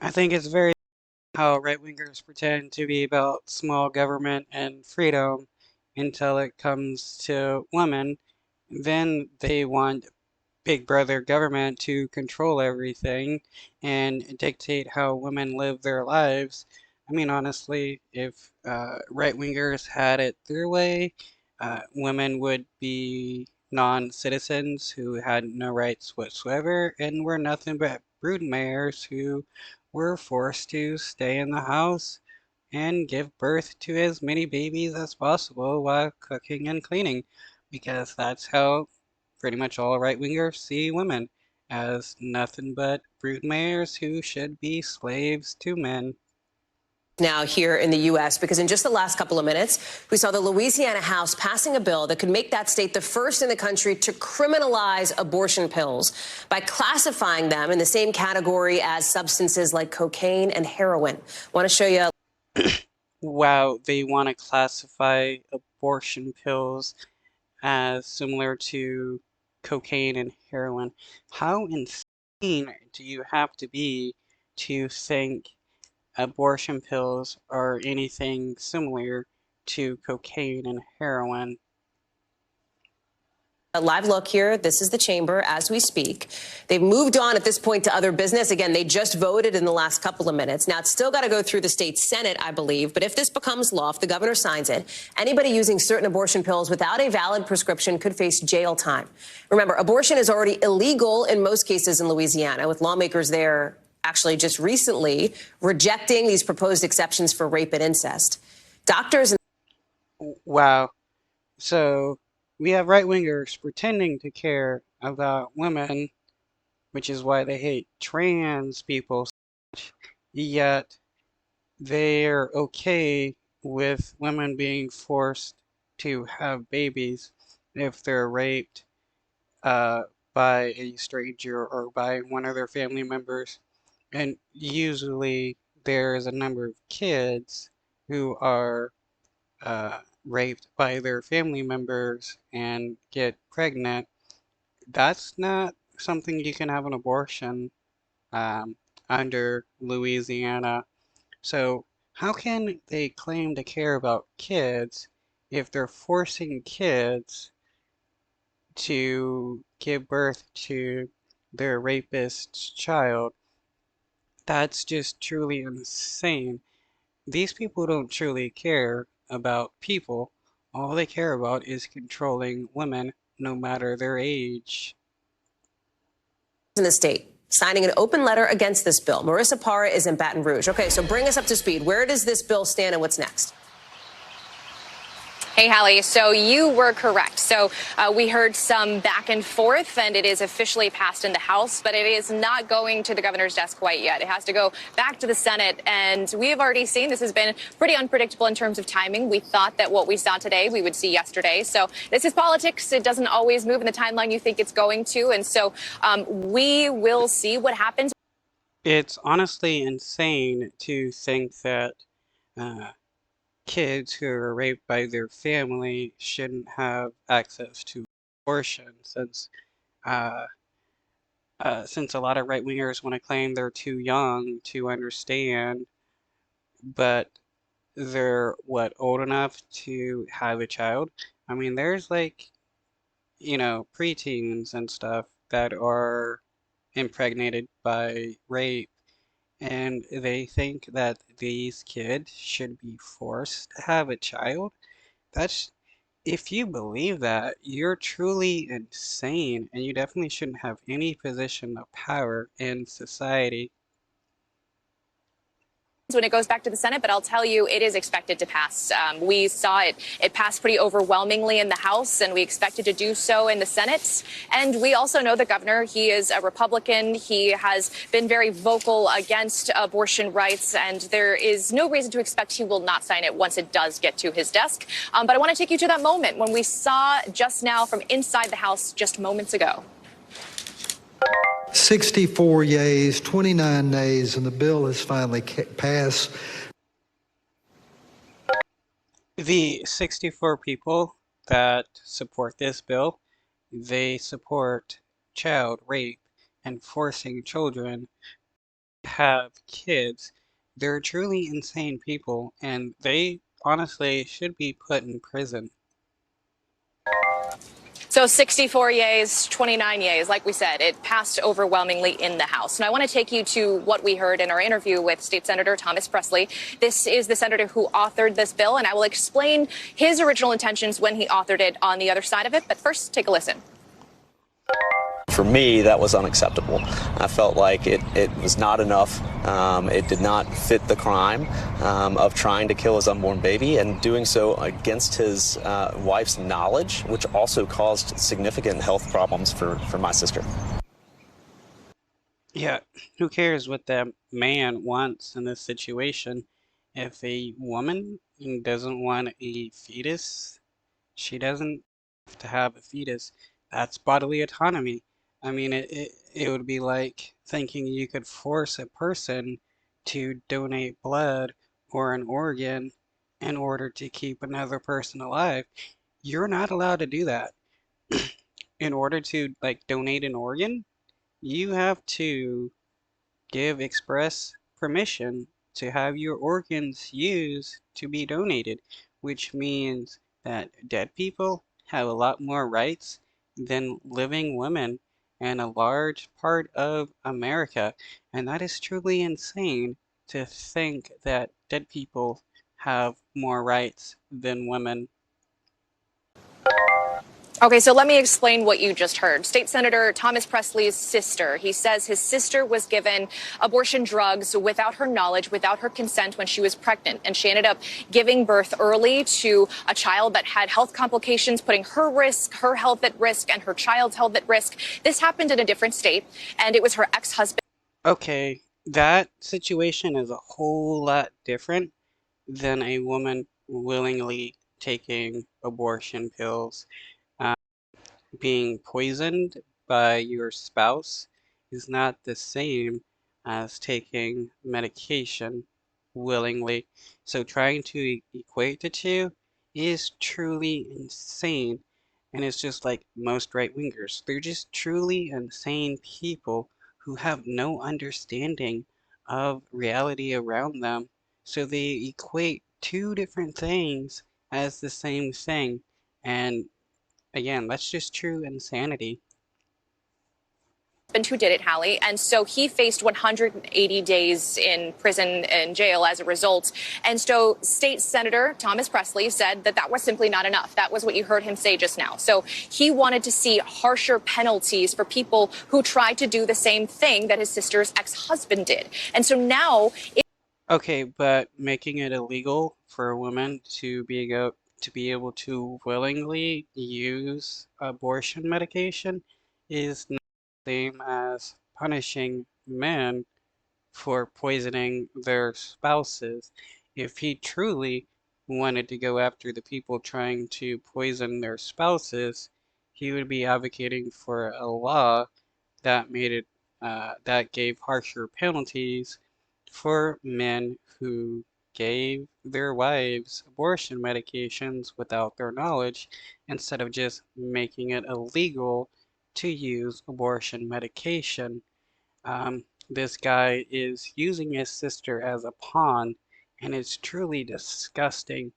I think it's very how right-wingers pretend to be about small government and freedom until it comes to women. Then they want Big Brother government to control everything and dictate how women live their lives. I mean, honestly, if right-wingers had it their way, women would be non-citizens who had no rights whatsoever and were nothing but broodmares who were forced to stay in the house and give birth to as many babies as possible while cooking and cleaning, because that's how pretty much all right-wingers see women, as nothing but broodmares who should be slaves to men. Now here in the U.S., because in just the last couple of minutes, we saw the Louisiana House passing a bill that could make that state the first in the country to criminalize abortion pills by classifying them in the same category as substances like cocaine and heroin. Want to show you. Wow, they want to classify abortion pills as similar to cocaine and heroin. How insane do you have to be to think abortion pills are anything similar to cocaine and heroin? A live look here. This is the chamber as we speak. They've moved on at this point to other business. Again, they just voted in the last couple of minutes. Now, it's still got to go through the state Senate, I believe. But if this becomes law, if the governor signs it, anybody using certain abortion pills without a valid prescription could face jail time. Remember, abortion is already illegal in most cases in Louisiana, with lawmakers there actually just recently rejecting these proposed exceptions for rape and incest. Doctors and Wow. So we have right-wingers pretending to care about women, which is why they hate trans people so much, yet they're okay with women being forced to have babies if they're raped uh, by a stranger or by one of their family members. And usually there is a number of kids who are raped by their family members and get pregnant. That's not something you can have an abortion um, under Louisiana. So how can they claim to care about kids if they're forcing kids to give birth to their rapist's child? That's just truly insane. These people don't truly care about people. All they care about is controlling women, no matter their age. in the state signing an open letter against this bill. Marissa Parra is in Baton Rouge. Okay, so bring us up to speed. Where does this bill stand and what's next? Hey, Hallie, so you were correct. So we heard some back and forth, and it is officially passed in the House, but it is not going to the governor's desk quite yet. It has to go back to the Senate, and we have already seen this has been pretty unpredictable in terms of timing. We thought that what we saw today, we would see yesterday. So this is politics. It doesn't always move in the timeline you think it's going to, and so we will see what happens. It's honestly insane to think that uh, kids who are raped by their family shouldn't have access to abortion, uh, since a lot of right-wingers want to claim they're too young to understand, but they're what, old enough to have a child? I mean, there's like, preteens and stuff that are impregnated by rape, and they think that these kids should be forced to have a child. That's, if you believe that, you're truly insane, and you definitely shouldn't have any position of power in society. When it goes back to the Senate, but I'll tell you, it is expected to pass. We saw it passed pretty overwhelmingly in the House, and we expected to do so in the Senate. And we also know the governor, he is a Republican. He has been very vocal against abortion rights, and there is no reason to expect he will not sign it once it does get to his desk. But I want to take you to that moment when we saw just now from inside the House just moments ago. 64 yeas, 29 nays, and the bill has finally passed. The 64 people that support this bill, they support child rape and forcing children have kids. They're truly insane people, and they honestly should be put in prison. So 64 yeas, 29 yeas. Like we said, it passed overwhelmingly in the House. And I want to take you to what we heard in our interview with State Senator Thomas Presley. This is the senator who authored this bill, and I will explain his original intentions when he authored it on the other side of it. But first, take a listen. For me, that was unacceptable. I felt like it was not enough. It did not fit the crime of trying to kill his unborn baby and doing so against his wife's knowledge, which also caused significant health problems for my sister. Yeah, who cares what that man wants in this situation? If a woman doesn't want a fetus, she doesn't have to have a fetus. That's bodily autonomy. I mean, it would be like thinking you could force a person to donate blood or an organ in order to keep another person alive. You're not allowed to do that. In order to like donate an organ, you have to give express permission to have your organs used to be donated, which means that dead people have a lot more rights than living women in a large part of America. And that is truly insane to think that dead people have more rights than women. Okay, so let me explain what you just heard. State Senator Thomas Presley's sister. He says his sister was given abortion drugs without her knowledge, without her consent when she was pregnant. And she ended up giving birth early to a child that had health complications, putting her health at risk, and her child's health at risk. This happened in a different state, and it was her ex-husband. Okay, that situation is a whole lot different than a woman willingly taking abortion pills. Being poisoned by your spouse is not the same as taking medication willingly. So trying to equate the two is truly insane. And it's just like most right wingers. They're just truly insane people who have no understanding of reality around them. So they equate two different things as the same thing. And again, that's just true insanity. Who did it, Hallie. And so he faced 180 days in prison and jail as a result. And so State Senator Thomas Presley said that that was simply not enough. That was what you heard him say just now. So he wanted to see harsher penalties for people who tried to do the same thing that his sister's ex-husband did. And so now Okay, but making it illegal for a woman to be able to willingly use abortion medication is not the same as punishing men for poisoning their spouses. If he truly wanted to go after the people trying to poison their spouses, he would be advocating for a law that made it that gave harsher penalties for men who gave their wives abortion medications without their knowledge instead of just making it illegal to use abortion medication. This guy is using his sister as a pawn, and it's truly disgusting.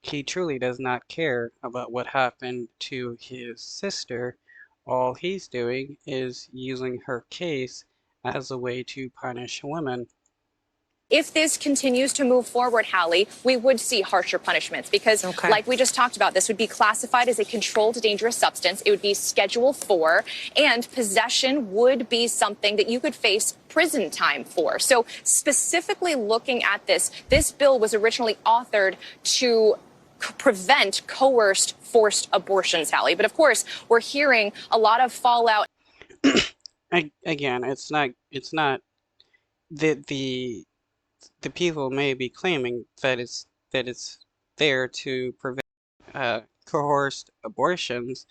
He truly does not care about what happened to his sister. All he's doing is using her case as a way to punish women. if this continues to move forward, Hallie, we would see harsher punishments because, like we just talked about, this would be classified as a controlled dangerous substance. It would be Schedule 4, and possession would be something that you could face prison time for. So specifically looking at this bill was originally authored to prevent coerced forced abortions, Hallie. But of course, we're hearing a lot of fallout. Again, it's not the people may be claiming that it's there to prevent coerced abortions,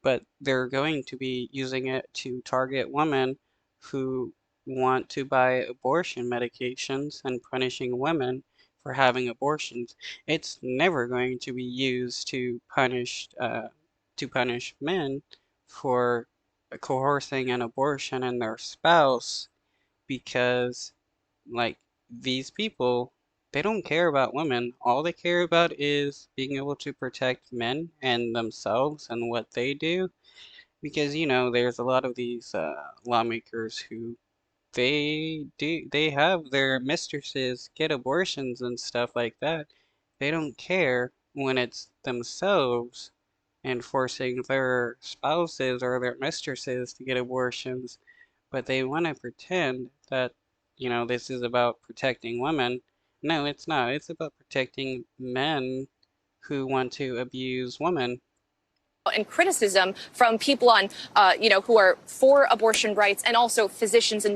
but they're going to be using it to target women who want to buy abortion medications and punishing women for having abortions. It's never going to be used to punish men for coercing an abortion in their spouse because Like, these people, they don't care about women. All they care about is being able to protect men and themselves and what they do. Because, there's a lot of these lawmakers who they have their mistresses get abortions and stuff like that. They don't care when it's themselves and forcing their spouses or their mistresses to get abortions, but they want to pretend that, this is about protecting women. No, it's not. It's about protecting men who want to abuse women. And criticism from people on, who are for abortion rights and also physicians and